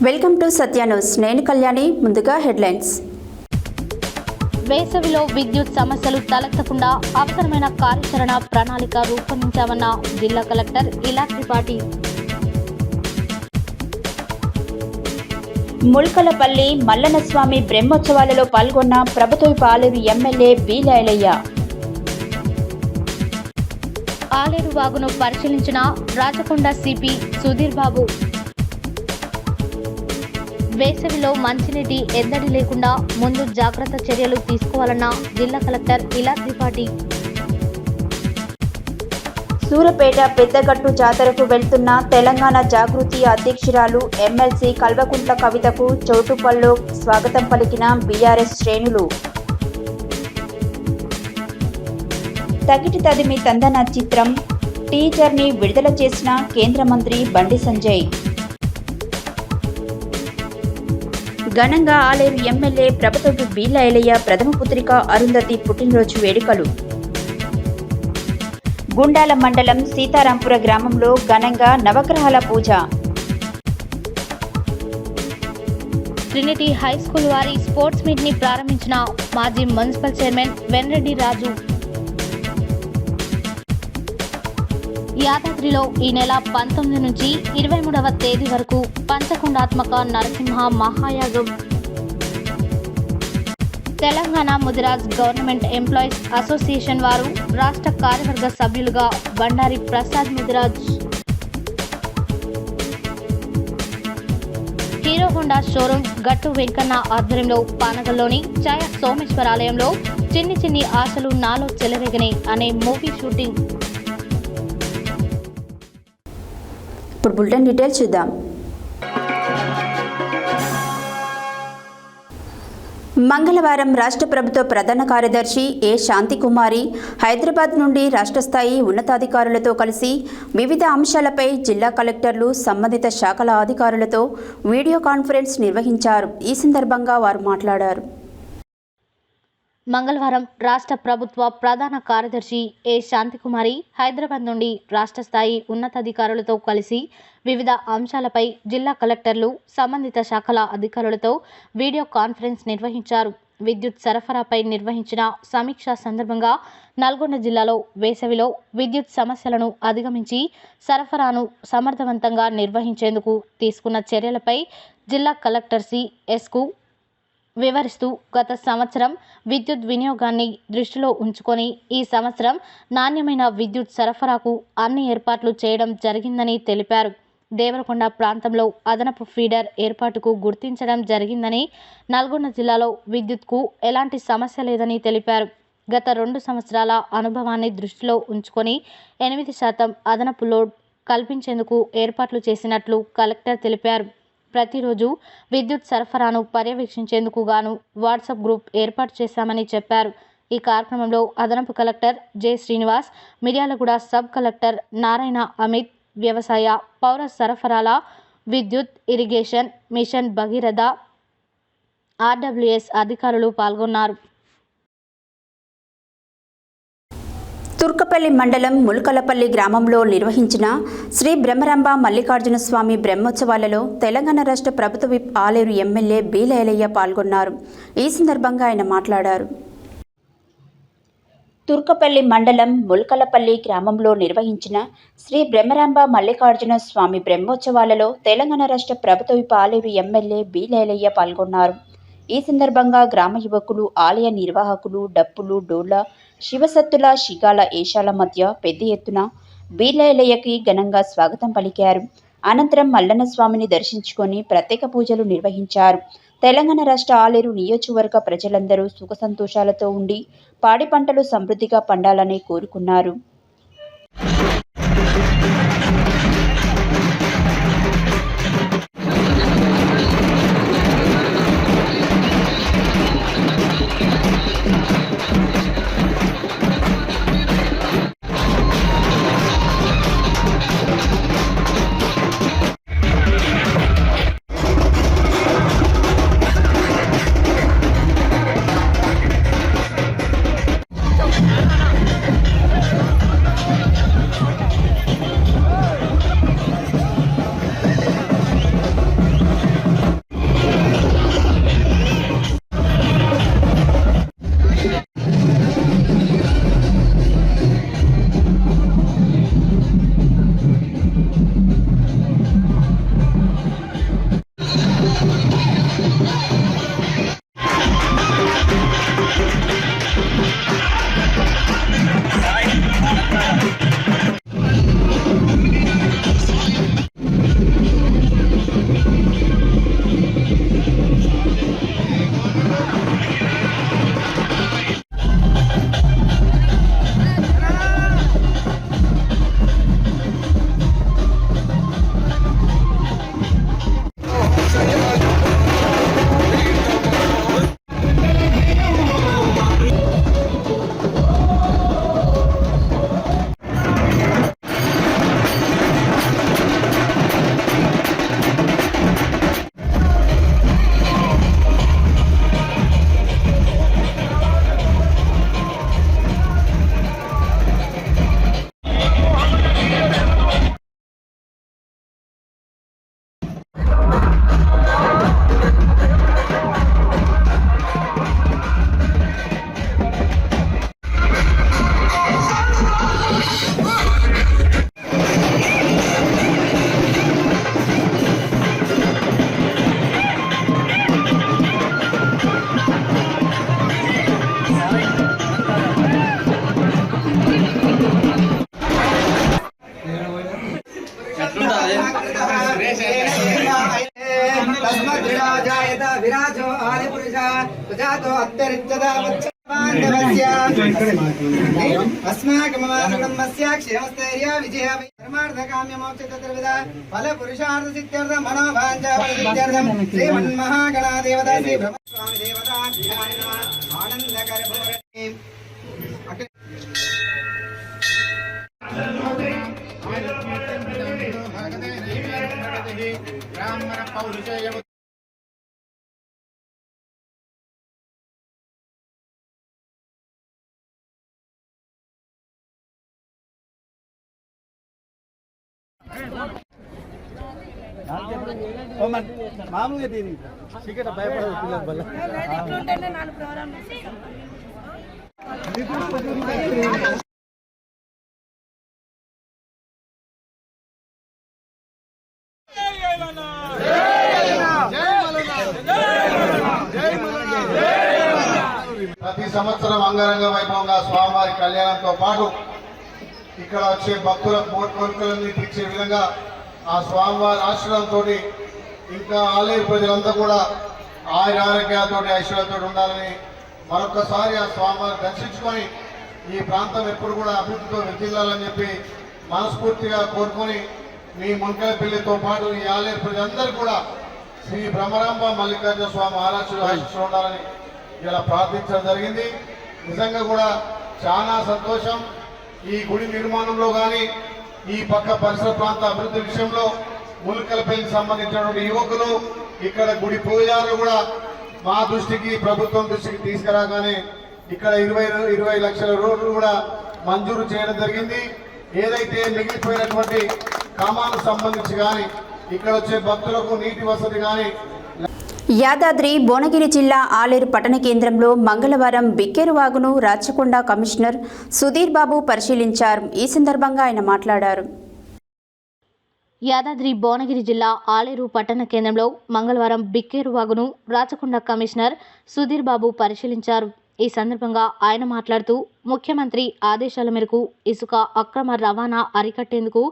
Welcome to Satya news. నేను కళ్యాణి. ముందుగా headlines. వేసవిలో విద్యుత్ సమస్యలు తలెత్తకుండా అవసరమైన కార్యాచరణ ప్రణాళిక రూపొందించామన్న జిల్లా కలెక్టర్ ఇలా త్రిపాఠి. ముల్కలపల్లి మల్లన్నస్వామి బ్రహ్మోత్సవాలలో పాల్గొన్న ప్రభుత్వ పాలేరు ఎమ్మెల్యే బీలైలయ్య. ఆలేరు వాగును పరిశీలించిన రాచకొండ సిపి సుధీర్ బాబు. వేసవిలో మంచినీటి ఎద్దడి లేకుండా ముందు జాగ్రత్త చర్యలు తీసుకోవాలన్న జిల్లా కలెక్టర్ ఇలా త్రిపాఠి. సూరపేట పెద్దగట్టు జాతరకు వెళ్తున్న తెలంగాణ జాగృతి అధ్యక్షురాలు ఎమ్మెల్సీ కల్వకుంట్ల కవితకు చౌటుప్పల్లో స్వాగతం పలికిన బీఆర్ఎస్ శ్రేణులు. తగిటి తదిమి తందన చిత్రం టీజర్ని విడుదల చేసిన కేంద్ర మంత్రి బండి సంజయ్. ఘనంగా ఆలేరు ఎమ్మెల్యే ప్రభుత్వ బీలైలయ్య ప్రథమ పుత్రిక అరుంధతి పుట్టినరోజు వేడుకలు. గుండాల మండలం సీతారాంపుర గ్రామంలో ఘనంగా నవగ్రహాల పూజ. ట్రినిటీ హై స్కూల్ వారి స్పోర్ట్స్ మీట్ ని ప్రారంభించిన మాజీ మున్సిపల్ చైర్మన్ వెన్రెడ్డి రాజు. యాదాద్రిలో ఈ నెల 19 నుంచి 23వ తేదీ వరకు పంచకుండాత్మక నరసింహ మహాయాగం. Telangana Mudiraj government employees association వారు రాష్ట్ర కార్యవర్గ సభ్యులుగా Bandari Prasad Mudiraj. Hero Honda showroom Gattu Venkanna ఆధ్వర్యంలో పానగల్లోని ఛాయ సోమేశ్వరాలయంలో చిన్ని చిన్ని ఆశలు నాలో చెలరేగనే అనే మూవీ షూటింగ్. ఇప్పుడు బులెటిన్ డీటెయిల్స్ చూద్దాం. మంగళవారం రాష్ట్ర ప్రభుత్వ ప్రధాన కార్యదర్శి ఏ శాంతికుమారి హైదరాబాద్ నుండి రాష్ట్ర స్థాయి ఉన్నతాధికారులతో కలిసి వివిధ అంశాలపై జిల్లా కలెక్టర్లు సంబంధిత శాఖల అధికారులతో వీడియో కాన్ఫరెన్స్ నిర్వహించారు. ఈ సందర్భంగా వారు మాట్లాడారు. మంగళవారం రాష్ట్ర ప్రభుత్వ ప్రధాన కార్యదర్శి ఏ శాంతికుమారి హైదరాబాద్ నుండి రాష్ట్ర స్థాయి ఉన్నతాధికారులతో కలిసి వివిధ అంశాలపై జిల్లా కలెక్టర్లు సంబంధిత శాఖల అధికారులతో వీడియో కాన్ఫరెన్స్ నిర్వహించారు. విద్యుత్ సరఫరాపై నిర్వహించిన సమీక్ష సందర్భంగా నల్గొండ జిల్లాలో వేసవిలో విద్యుత్ సమస్యలను అధిగమించి సరఫరాను సమర్థవంతంగా నిర్వహించేందుకు తీసుకున్న చర్యలపై జిల్లా కలెక్టర్ సిఎస్కు వివరిస్తూ గత సంవత్సరం విద్యుత్ వినియోగాన్ని దృష్టిలో ఉంచుకొని ఈ సంవత్సరం నాణ్యమైన విద్యుత్ సరఫరాకు అన్ని ఏర్పాట్లు చేయడం జరిగిందని తెలిపారు. దేవరకొండ ప్రాంతంలో అదనపు ఫీడర్ ఏర్పాటుకు గుర్తించడం జరిగిందని, నల్గొండ జిల్లాలో విద్యుత్కు ఎలాంటి సమస్య లేదని తెలిపారు. గత 2 సంవత్సరాల అనుభవాన్ని దృష్టిలో ఉంచుకొని 8% అదనపు లోడ్ కల్పించేందుకు ఏర్పాట్లు చేసినట్లు కలెక్టర్ తెలిపారు. ప్రతిరోజు విద్యుత్ సరఫరాను పర్యవేక్షించేందుకు గాను వాట్సాప్ గ్రూప్ ఏర్పాటు చేశామని చెప్పారు. ఈ కార్యక్రమంలో అదనపు collector J Srinivas, Miryalaguda sub collector Narayana Amit, వ్యవసాయ, పౌర సరఫరాల, విద్యుత్, ఇరిగేషన్, మిషన్ భగీరథ, ఆర్డబ్ల్యూఎస్ అధికారులు పాల్గొన్నారు. తుర్కపల్లి మండలం ముల్కలపల్లి గ్రామంలో నిర్వహించిన శ్రీ బ్రహ్మరాంబ మల్లికార్జున స్వామి బ్రహ్మోత్సవాలలో తెలంగాణ రాష్ట్ర ప్రభుత్వ విప్ ఆలేరు ఎమ్మెల్యే బీలైలయ్య పాల్గొన్నారు. ఈ సందర్భంగా ఆయన మాట్లాడారు. తుర్కపల్లి మండలం ముల్కలపల్లి గ్రామంలో నిర్వహించిన శ్రీ బ్రహ్మరాంబ మల్లికార్జున స్వామి బ్రహ్మోత్సవాలలో తెలంగాణ రాష్ట్ర ప్రభుత్వ విప్ ఆలేరు ఎమ్మెల్యే బీలైలయ్య పాల్గొన్నారు. ఈ సందర్భంగా గ్రామ యువకులు, ఆలయ నిర్వాహకులు డప్పులు, డోళ్ల, శివసత్తుల, శిగాల ఏషాల మధ్య పెద్ద ఎత్తున బీలైలయ్యకి ఘనంగా స్వాగతం పలికారు. అనంతరం మల్లన్న స్వామిని దర్శించుకొని ప్రత్యేక పూజలు నిర్వహించారు. తెలంగాణ రాష్ట్ర ఆలేరు నియోజకవర్గ ప్రజలందరూ సుఖ సంతోషాలతో ఉండి పాడి పంటలు సమృద్ధిగా పండాలని కోరుకున్నారు. सुजातो अत्यरिच्यता वत्सबान्धवस्य अस्माकमवासुब्रह्मस्य क्षेमस्थैर्य विजय धर्मार्थकाम्यमोक्षतत्त्वविदा फलपुरुषार्थसिद्ध्यर्थ मनोभाञ्चाफलसिद्ध्यर्थं श्रीमन्महागणादेवता श्री ब्रह्मस्वामी देवताभ्यां आनन्दकरपूरणे ब्राह्मण पौरुषेय మామూలుగా దీని చీకట భయపడదు పిల్లల వల్ల ప్రతి సంవత్సరం అంగరంగ వైభవంగా స్వామివారి కళ్యాణంతో పాటు ఇక్కడ వచ్చే భక్తుల కోరికలన్నీ తీర్చే విధంగా ఆ స్వామివారి ఆశీర్వాదంతో ఇంకా ఆలయ ప్రజలంతా కూడా ఆరోగ్యాలతో ఐశ్వర్యంతో ఉండాలని మరొకసారి ఆ స్వామివారిని దర్శించుకొని ఈ ప్రాంతం ఎప్పుడు కూడా అభివృద్ధితో వెతిల్లాలని చెప్పి మనస్ఫూర్తిగా కోరుకొని మీ మునకలపల్లితో పాటు ఈ ఆలయ ప్రజలందరూ కూడా శ్రీ బ్రహ్మరాంబ మల్లికార్జున స్వామి ఆరాధన ఉండాలని ఇలా ప్రార్థించడం జరిగింది. నిజంగా కూడా చాలా సంతోషం. ఈ గుడి నిర్మాణంలో కానీ ఈ పక్క పరిసర ప్రాంత అభివృద్ధి విషయంలో ములకలపల్లికి సంబంధించినటువంటి యువకులు ఇక్కడ గుడి పూజారులు కూడా మా దృష్టికి ప్రభుత్వం దృష్టికి తీసుకురాగానే ఇక్కడ 20 లక్షల రోడ్లు కూడా మంజూరు చేయడం జరిగింది. ఏదైతే మిగిలిపోయినటువంటి కామాలకు సంబంధించి కానీ ఇక్కడ వచ్చే భక్తులకు నీటి వసతి కానీ యాదాద్రి భువనగిరి జిల్లా ఆలేరు పట్టణ కేంద్రంలో మంగళవారం బిక్కేరువాగును రాచకొండ కమిషనర్ సుధీర్ బాబు పరిశీలించారు. ఈ సందర్భంగా ఆయన మాట్లాడారు. యాదాద్రి భువనగిరి జిల్లా ఆలేరు పట్టణ కేంద్రంలో మంగళవారం బిక్కేరువాగును రాచకొండ కమిషనర్ సుధీర్ బాబు పరిశీలించారు. ఈ సందర్భంగా ఆయన మాట్లాడుతూ ముఖ్యమంత్రి ఆదేశాల మేరకు ఇసుక అక్రమ రవాణా అరికట్టేందుకు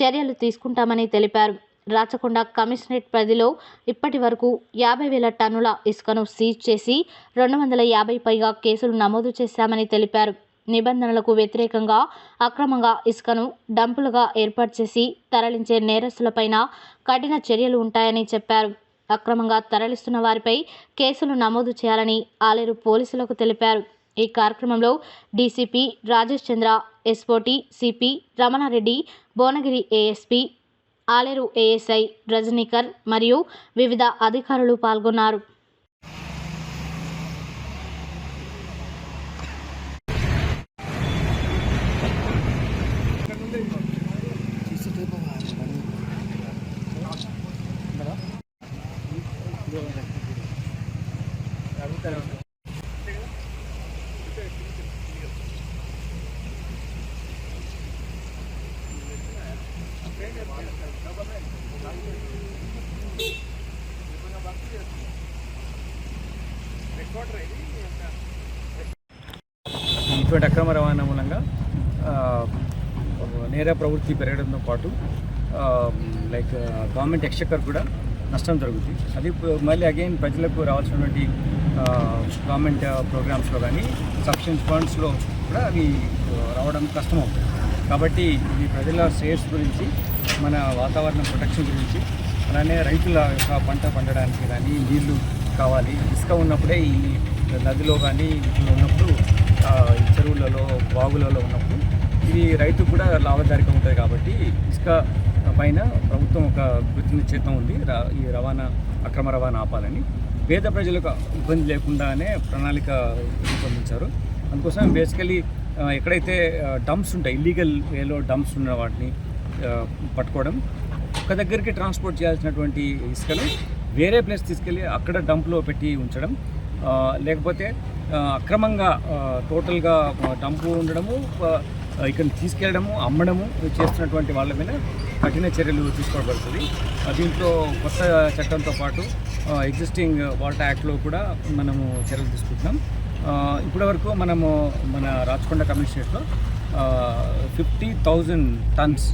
చర్యలు తీసుకుంటామని తెలిపారు. రాచకొండ కమిషనరేట్ పరిధిలో ఇప్పటి వరకు 50,000 టన్నుల ఇసుకను సీజ్ చేసి 250 పైగా కేసులు నమోదు చేశామని తెలిపారు. నిబంధనలకు వ్యతిరేకంగా అక్రమంగా ఇసుకను డంపులుగా ఏర్పాటు చేసి తరలించే నేరస్తులపైన కఠిన చర్యలు ఉంటాయని చెప్పారు. అక్రమంగా తరలిస్తున్న వారిపై కేసులు నమోదు చేయాలని ఆలేరు పోలీసులకు తెలిపారు. ఈ కార్యక్రమంలో DCP Rajesh Chandra, SOT CP Ramanareddy, Bhuvanagiri ASP, Aler ASI Rajanikar మరియు వివిధ అధికారులు పాల్గొన్నారు. ఇటువంటి అక్రమ రవాణా మూలంగా నేర ప్రవృత్తి పెరగడంతో పాటు గవర్నమెంట్ ఎక్స్చెక్కర్ కూడా నష్టం జరుగుతుంది. అది మళ్ళీ అగైన్ ప్రజలకు రావాల్సినటువంటి గవర్నమెంట్ ప్రోగ్రామ్స్లో కానీ సఫిషియెంట్ ఫండ్స్లో కూడా అవి రావడం కష్టమవుతుంది. కాబట్టి ఇది ప్రజల శ్రేయస్సు గురించి, మన వాతావరణ ప్రొటెక్షన్ గురించి, అలానే రైతుల యొక్క పంట పండడానికి కానీ నీళ్లు కావాలి. ఇసుక ఉన్నప్పుడే ఈ నదిలో కానీ వీటిలో ఉన్నప్పుడు చెరువులలో వాగులలో ఉన్నప్పుడు ఇది రైతుకు కూడా లాభదాయకం ఉంటుంది. కాబట్టి ఇసుక పైన ప్రభుత్వం ఒక కృతజ్ఞత ఉంది. ఈ అక్రమ రవాణా ఆపాలని పేద ప్రజలకు ఇబ్బంది లేకుండానే ప్రణాళిక రూపొందించారు. అందుకోసం బేసికలీ ఎక్కడైతే డంప్స్ ఉంటాయి, ఇల్లీగల్ వేలో డంప్స్ ఉన్న వాటిని పట్టుకోవడం, ఒక దగ్గరికి ట్రాన్స్పోర్ట్ చేయాల్సినటువంటి ఇసుకను వేరే ప్లేస్ తీసుకెళ్ళి అక్కడ డంప్లో పెట్టి ఉంచడం, లేకపోతే అక్రమంగా టోటల్గా డంపు ఉండడము, ఇక్కడ తీసుకెళ్ళడము, అమ్మడము చేస్తున్నటువంటి వాళ్ళ మీద కఠిన చర్యలు తీసుకోబడుతుంది. దీంట్లో కొత్త చట్టంతో పాటు ఎగ్జిస్టింగ్ వాటర్ యాక్ట్లో కూడా మనము చర్యలు తీసుకుంటున్నాం. ఇప్పటివరకు మనము మన రాచకొండ కమిషనరేట్లో 50,000 టన్స్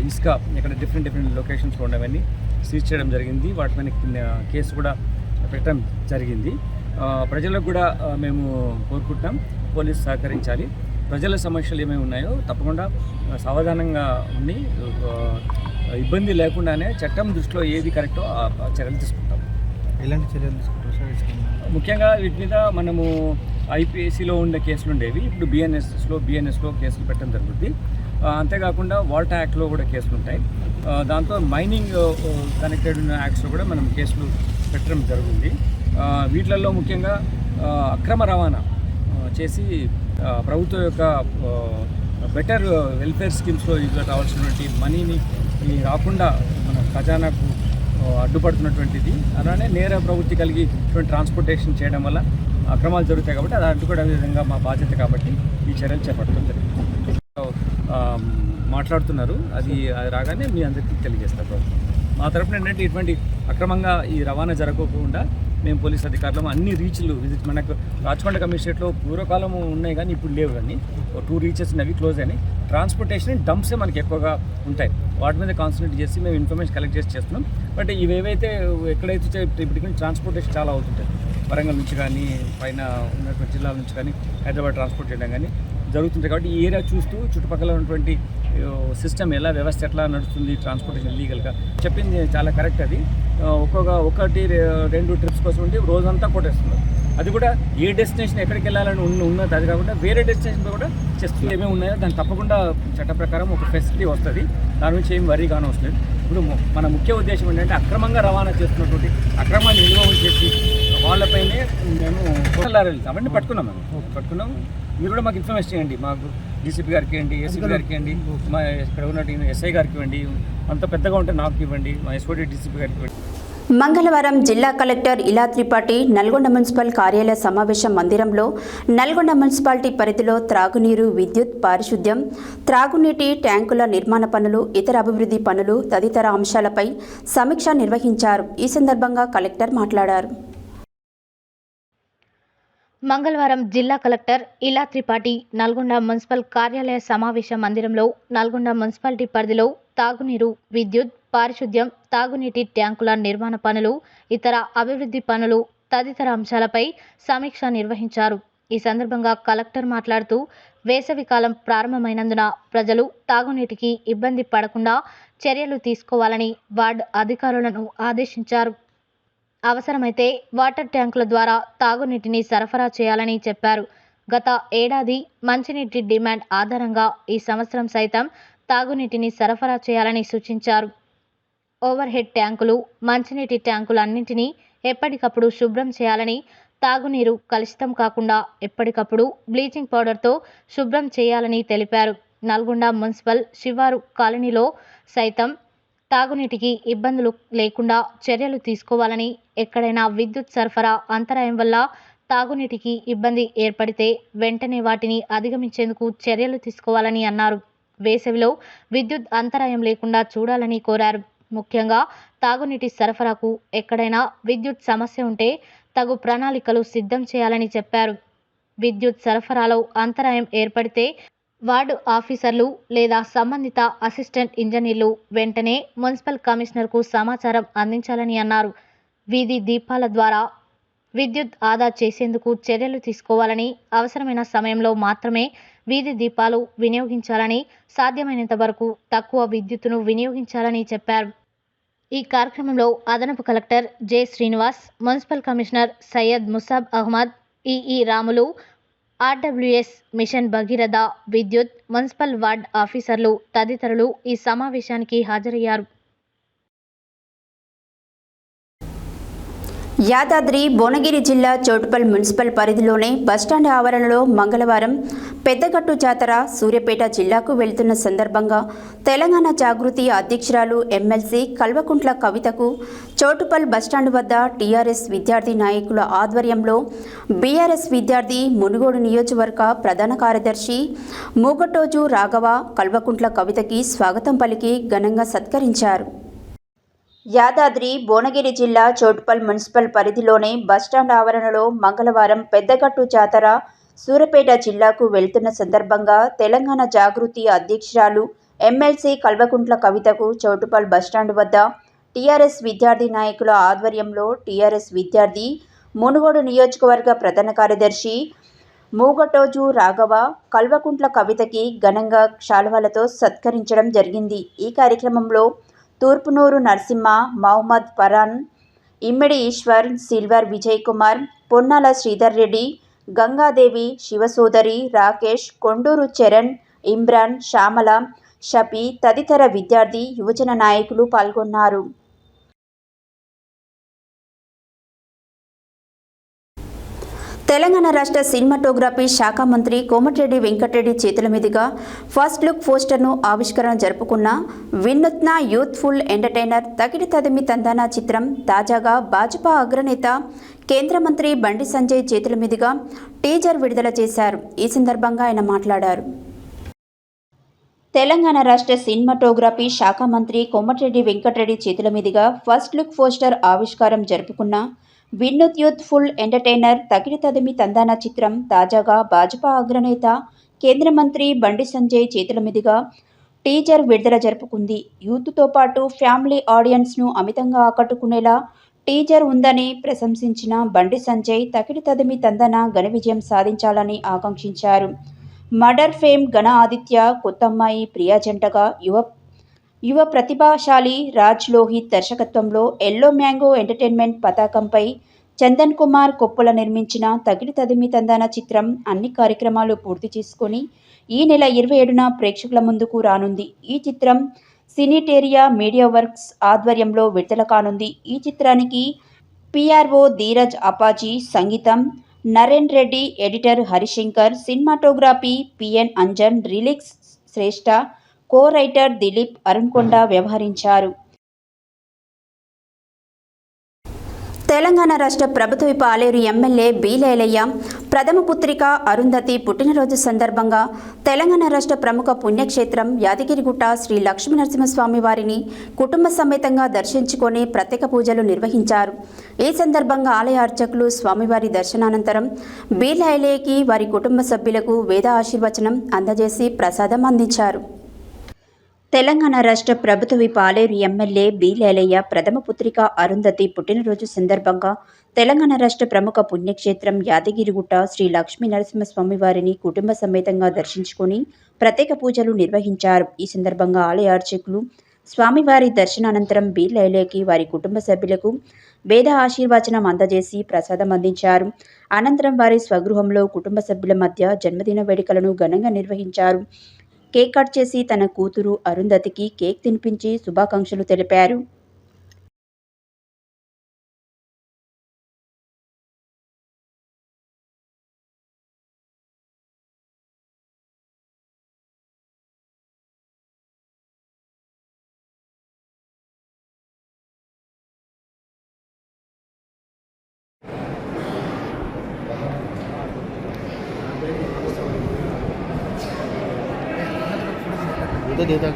ఇసుక ఇక్కడ డిఫరెంట్ లొకేషన్స్లో ఉండవన్నీ సీజ్ చేయడం జరిగింది. వాటి మీద కేసు కూడా పెట్టడం జరిగింది. ప్రజలకు కూడా మేము కోరుకుంటున్నాం, పోలీసు సహకరించాలి. ప్రజల సమస్యలు ఏమేమి ఉన్నాయో తప్పకుండా సావధానంగా ఉండి ఇబ్బంది లేకుండానే చట్టం దృష్టిలో ఏది కరెక్టో ఆ చర్యలు తీసుకుంటాం. ఎలాంటి చర్యలు తీసుకుంటారు సార్? ముఖ్యంగా వీటి మీద మనము ఐపీఎస్సీలో ఉండే కేసులు ఉండేవి, ఇప్పుడు బిఎన్ఎస్లో కేసులు పెట్టడం జరుగుతుంది. అంతేకాకుండా వాల్టా యాక్ట్లో కూడా కేసులు ఉంటాయి. దాంతో మైనింగ్ కనెక్టెడ్ ఉన్న యాక్ట్స్లో కూడా మనం కేసులు పెట్టడం జరుగుతుంది. వీటిలలో ముఖ్యంగా అక్రమ రవాణా చేసి ప్రభుత్వం యొక్క బెటర్ వెల్ఫేర్ స్కీమ్స్లో రావాల్సినటువంటి మనీని రాకుండా మన ఖజానాకు అడ్డుపడుతున్నటువంటిది. అలానే నేర ప్రవృత్తి కలిగి ట్రాన్స్పోర్టేషన్ చేయడం వల్ల అక్రమాలు జరుగుతాయి కాబట్టి అది అడ్డుకోవడే విధంగా మా బాధ్యత కాబట్టి ఈ చర్యలు చేపట్టడం జరిగింది. మాట్లాడుతున్నారు, అది రాగానే మీ అందరికీ తెలియజేస్తారు. మా తరఫున ఏంటంటే ఇటువంటి అక్రమంగా ఈ రవాణా జరగకుండా మేము పోలీస్ అధికారులు అన్ని రీచ్లు మనకు రాచకొండ కమిషనరేట్లో పూర్వకాలం ఉన్నాయి కానీ ఇప్పుడు లేవు, కానీ 2 రీచెస్ అవి క్లోజ్ అయినాయి. ట్రాన్స్పోర్టేషన్ డంప్సే మనకి ఎక్కువగా ఉంటాయి, వాటి మీద కాన్సన్ట్రేట్ చేసి మేము ఇన్ఫర్మేషన్ కలెక్ట్ చేసి చేస్తున్నాం. బట్ ఇవేవైతే ఎక్కడైతే ఇప్పటికీ ట్రాన్స్పోర్టేషన్ చాలా అవుతుంటాయి, వరంగల్ నుంచి కానీ పైన ఉన్నటువంటి జిల్లాల నుంచి కానీ హైదరాబాద్ ట్రాన్స్పోర్ట్ చేయడం కానీ జరుగుతుంటాయి. కాబట్టి ఈ ఏరియా చూస్తూ చుట్టుపక్కల ఉన్నటువంటి సిస్టమ్ వ్యవస్థ ఎట్లా నడుస్తుంది ట్రాన్స్పోర్టేషన్ లీగల్గా చెప్పింది చాలా కరెక్ట్. అది 1-2 ట్రిప్స్ కోసం ఉండి రోజంతా కొట్టేస్తున్నారు. అది కూడా ఏ డెస్టినేషన్ ఎక్కడికి వెళ్ళాలని ఉన్నది, అది కాకుండా వేరే డెస్టినేషన్ కూడా చేస్తుంది. ఏమేమి ఉన్నాయో దాన్ని తప్పకుండా చట్ట ప్రకారం ఒక ఫెసిలిటీ వస్తుంది, దాని నుంచి ఏం వరీ కాని వస్తుంది. ఇప్పుడు మన ముఖ్య ఉద్దేశం ఏంటంటే అక్రమంగా రవాణా చేస్తున్నటువంటి అక్రమాన్ని నిల్వ చేసి వాళ్ళపైనే మేము అవన్నీ పట్టుకున్నాం. మీరు కూడా మాకు ఇన్ఫర్మేషన్ చేయండి, మాకు డీసీపీ గారికి ఇవ్వండి, ఏసీపీ గారికి ఇవ్వండి, మా ఇక్కడ ఉన్న ఎస్ఐ గారికి ఇవ్వండి, అంత పెద్దగా ఉంటే నాకు ఇవ్వండి, మా ఎస్ఓటీ డీసీపీ గారికి ఇవ్వండి. మంగళవారం జిల్లా కలెక్టర్ ఇలా త్రిపాఠి నల్గొండ మున్సిపల్ కార్యాలయ సమావేశ మందిరంలో నల్గొండ మున్సిపాలిటీ పరిధిలో త్రాగునీరు, విద్యుత్, పారిశుద్ధ్యం, త్రాగునీటి ట్యాంకుల నిర్మాణ పనులు, ఇతర అభివృద్ధి పనులు తదితర అంశాలపై సమీక్ష నిర్వహించారు. ఈ సందర్భంగా కలెక్టర్ మాట్లాడారు. మంగళవారం జిల్లా కలెక్టర్ ఇలా త్రిపాఠి నల్గొండ మున్సిపల్ కార్యాలయ సమావేశ మందిరంలో నల్గొండ మున్సిపాలిటీ పరిధిలో తాగునీరు, విద్యుత్, పారిశుద్ధ్యం, తాగునీటి ట్యాంకుల నిర్మాణ పనులు, ఇతర అభివృద్ధి పనులు తదితర అంశాలపై సమీక్ష నిర్వహించారు. ఈ సందర్భంగా కలెక్టర్ మాట్లాడుతూ వేసవికాలం ప్రారంభమైనందున ప్రజలు తాగునీటికి ఇబ్బంది పడకుండా చర్యలు తీసుకోవాలని వార్డు అధికారులను ఆదేశించారు. అవసరమైతే వాటర్ ట్యాంకుల ద్వారా తాగునీటిని సరఫరా చేయాలని చెప్పారు. గత ఏడాది మంచినీటి డిమాండ్ ఆధారంగా ఈ సంవత్సరం సైతం తాగునీటిని సరఫరా చేయాలని సూచించారు. ఓవర్ హెడ్ ట్యాంకులు, మంచినీటి ట్యాంకులన్నింటినీ ఎప్పటికప్పుడు శుభ్రం చేయాలని, తాగునీరు కలుషితం కాకుండా ఎప్పటికప్పుడు బ్లీచింగ్ పౌడర్తో శుభ్రం చేయాలని తెలిపారు. నల్గొండ మున్సిపల్ శివారు కాలనీలో సైతం తాగునీటికి ఇబ్బందులు లేకుండా చర్యలు తీసుకోవాలని, ఎక్కడైనా విద్యుత్ సరఫరా అంతరాయం వల్ల తాగునీటికి ఇబ్బంది ఏర్పడితే వెంటనే వాటిని అధిగమించేందుకు చర్యలు తీసుకోవాలని అన్నారు. వేసవిలో విద్యుత్ అంతరాయం లేకుండా చూడాలని కోరారు. ముఖ్యంగా తాగునీటి సరఫరాకు ఎక్కడైనా విద్యుత్ సమస్య ఉంటే తగు ప్రణాళికలు సిద్ధం చేయాలని చెప్పారు. విద్యుత్ సరఫరాలో అంతరాయం ఏర్పడితే వార్డు ఆఫీసర్లు లేదా సంబంధిత అసిస్టెంట్ ఇంజనీర్లు వెంటనే మున్సిపల్ కమిషనర్కు సమాచారం అందించాలని అన్నారు. వీధి దీపాల ద్వారా విద్యుత్ ఆదా చేసేందుకు చర్యలు తీసుకోవాలని, అవసరమైన సమయంలో మాత్రమే వీధి దీపాలు వినియోగించాలని, సాధ్యమైనంత వరకు తక్కువ విద్యుత్తును వినియోగించాలని చెప్పారు. ఈ కార్యక్రమంలో అదనపు collector J Srinivas, municipal commissioner Syed Musab Ahmed, EE Ramulu, RWS mission Bhagiratha, విద్యుత్, మున్సిపల్ వార్డ్ ఆఫీసర్లు తదితరులు ఈ సమావేశానికి హాజరయ్యారు. యాదాద్రి భువనగిరి జిల్లా చోటుపల్ మున్సిపల్ పరిధిలోని బస్టాండ్ ఆవరణలో మంగళవారం పెద్దగట్టు జాతర సూర్యాపేట జిల్లాకు వెళ్తున్న సందర్భంగా తెలంగాణ జాగృతి అధ్యక్షురాలు ఎమ్మెల్సీ కల్వకుంట్ల కవితకు చోటుపల్ బస్టాండ్ వద్ద టీఆర్ఎస్ విద్యార్థి నాయకుల ఆధ్వర్యంలో బీఆర్ఎస్ విద్యార్థి మునుగోడు నియోజకవర్గ ప్రధాన కార్యదర్శి మూగటోజు రాఘవ కల్వకుంట్ల కవితకి స్వాగతం పలికి ఘనంగా సత్కరించారు. యాదాద్రి భువనగిరి జిల్లా చోటుపల్ మున్సిపల్ పరిధిలోని బస్టాండ్ ఆవరణలో మంగళవారం పెద్దగట్టు జాతర సూర్యాపేట జిల్లాకు వెళ్తున్న సందర్భంగా తెలంగాణ జాగృతి అధ్యక్షురాలు ఎమ్మెల్సీ కల్వకుంట్ల కవితకు చోటుపల్ బస్టాండ్ వద్ద టీఆర్ఎస్ విద్యార్థి నాయకుల ఆధ్వర్యంలో టీఆర్ఎస్ విద్యార్థి మునుగోడు నియోజకవర్గ ప్రధాన కార్యదర్శి మూగటోజు రాఘవ కల్వకుంట్ల కవితకి ఘనంగా శాలువాలతో సత్కరించడం జరిగింది. ఈ కార్యక్రమంలో తూర్పునూరు నరసింహ, మహమ్మద్ ఫరాన్, ఇమ్మిడి ఈశ్వర్, సిల్వర్ విజయ్ కుమార్, పొన్నాల శ్రీధర్ రెడ్డి, గంగాదేవి, శివసోదరి, రాకేష్, కొండూరు చరణ్, ఇమ్రాన్, శ్యామల, షఫీ తదితర విద్యార్థి, యువజన నాయకులు పాల్గొన్నారు. తెలంగాణ రాష్ట్ర సినిమాటోగ్రఫీ శాఖ మంత్రి కోమటిరెడ్డి వెంకటరెడ్డి చేతుల మీదుగా ఫస్ట్ లుక్ పోస్టర్ను ఆవిష్కరణ జరుపుకున్న వినూత్న యూత్ఫుల్ ఎంటర్టైనర్ తగిడి తదిమి తందానా చిత్రం తాజాగా భాజపా అగ్రనేత కేంద్ర మంత్రి బండి సంజయ్ చేతుల మీదుగా టీజర్ విడుదల చేశారు. ఈ సందర్భంగా ఆయన మాట్లాడారు. తెలంగాణ రాష్ట్ర సినిమాటోగ్రఫీ శాఖ మంత్రి కోమటిరెడ్డి వెంకటరెడ్డి చేతుల మీదుగా ఫస్ట్ లుక్ పోస్టర్ ఆవిష్కారం జరుపుకున్న వినూత్ యూత్ఫుల్ ఎంటర్టైనర్ తగిడి తదిమి తందానా చిత్రం తాజాగా భాజపా అగ్రనేత కేంద్ర మంత్రి బండి సంజయ్ చేతుల మీదుగా టీజర్ విడుదల జరుపుకుంది. యూత్తో పాటు ఫ్యామిలీ ఆడియన్స్ను అమితంగా ఆకట్టుకునేలా టీజర్ ఉందని ప్రశంసించిన బండి సంజయ్ తగిడి తదిమి తందానా ఘన విజయం సాధించాలని ఆకాంక్షించారు. మర్డర్ ఫేమ్ ఘన ఆదిత్య, కొత్తమ్మాయి ప్రియా జంటగా యువ ప్రతిభాశాలి రాజ్ లోహిత్ దర్శకత్వంలో ఎల్లో మ్యాంగో ఎంటర్టైన్మెంట్ పతాకంపై చందన్ కుమార్ కొప్పుల నిర్మించిన తగిడి తదిమి తందానా చిత్రం అన్ని కార్యక్రమాలు పూర్తి చేసుకొని ఈ నెల 27న ప్రేక్షకుల ముందుకు రానుంది. ఈ చిత్రం సినీటేరియా మీడియా వర్క్స్ ఆధ్వర్యంలో విడుదల కానుంది. ఈ చిత్రానికి పిఆర్ఓ ధీరజ్ అపాజీ, సంగీతం Naren Reddy, editor Harishankar, cinematography PN Anjan, రిలిక్స్ శ్రేష్ఠ, కో రైటర్ దిలీప్ అరుణ్కొండ వ్యవహరించారు. తెలంగాణ రాష్ట్ర ప్రభుత్వ పాలేరు ఎమ్మెల్యే బీలేలయ్య ప్రథమ పుత్రిక అరుంధతి పుట్టినరోజు సందర్భంగా తెలంగాణ రాష్ట్ర ప్రముఖ పుణ్యక్షేత్రం యాదగిరిగుట్ట శ్రీ లక్ష్మీ నరసింహస్వామి వారిని కుటుంబ సమేతంగా దర్శించుకొని ప్రత్యేక పూజలు నిర్వహించారు. ఈ సందర్భంగా ఆలయ అర్చకులు స్వామివారి దర్శనానంతరం బీలేలయ్యకి వారి కుటుంబ సభ్యులకు వేద ఆశీర్వచనం అందజేసి ప్రసాదం అందించారు. తెలంగాణ రాష్ట్ర ప్రభుత్వ పాలేరు ఎమ్మెల్యే బీలేలయ్య ప్రథమ పుత్రిక అరుంధతి పుట్టినరోజు సందర్భంగా తెలంగాణ రాష్ట్ర ప్రముఖ పుణ్యక్షేత్రం యాదగిరిగుట్ట శ్రీ లక్ష్మీ నరసింహస్వామి వారిని కుటుంబ సమేతంగా దర్శించుకొని ప్రత్యేక పూజలు నిర్వహించారు. ఈ సందర్భంగా ఆలయ అర్చకులు స్వామివారి దర్శనానంతరం బీలేలయ్యకి వారి కుటుంబ సభ్యులకు వేద ఆశీర్వచనం అందజేసి ప్రసాదం అందించారు. అనంతరం వారి స్వగృహంలో కుటుంబ సభ్యుల మధ్య జన్మదిన వేడుకలను ఘనంగా నిర్వహించారు. కేక్ కట్ చేసి తన కూతురు అరుంధతికి కేక్ తినిపించి శుభాకాంక్షలు తెలిపారు. देता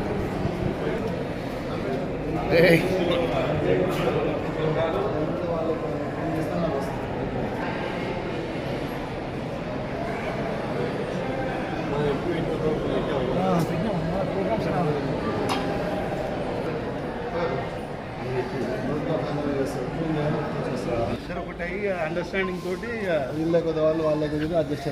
सर ఒకటి అండర్స్టాండింగ్ తోటి వీళ్ళకి వాళ్ళకి అడ్జస్ట్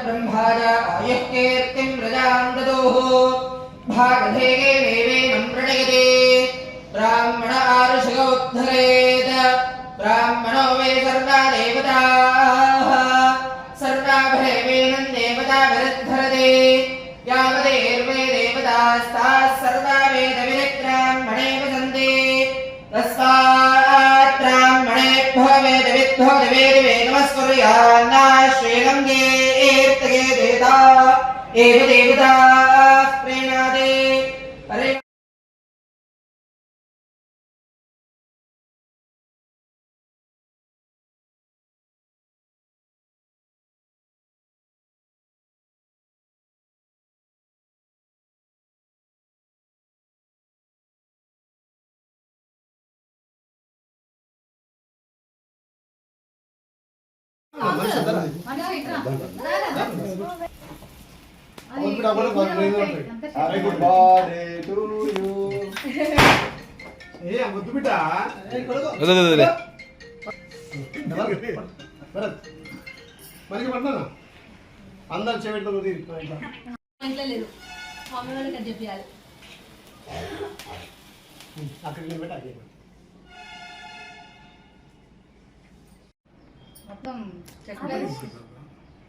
ब्रह्मज आयुः कीर्तिं प्रजां ददुः भागधेगे देवेनं प्रणयते ब्राह्मण आरुषगोद्धरेत् ब्राह्मणो वे सर्वा देवताः सर्वाभरेवेनं देवता विरुद्धरते यावदेर्वे देवतास्ताः सर्वा वेदविदग्ब्राह्मणे वसन्ते तस्मात् ब्राह्मणेभ्यो वेदविद्भ्यो देवे नमस्कुर्यान्ना श्रीरङ्गे एर्तगे देवता एव देवता प्रेणादे हरे గుడ్ బర్త్డే టు యూ. ఏ ముద్దు బిడ్డ మనకి పట్టినా అందరు చెవిట్లో ఇంట్లో లేదు మమ్మీ వాళ్ళకి అది చెప్పాలి అక్కడికి పెట్టి అక్కడ మొత్తం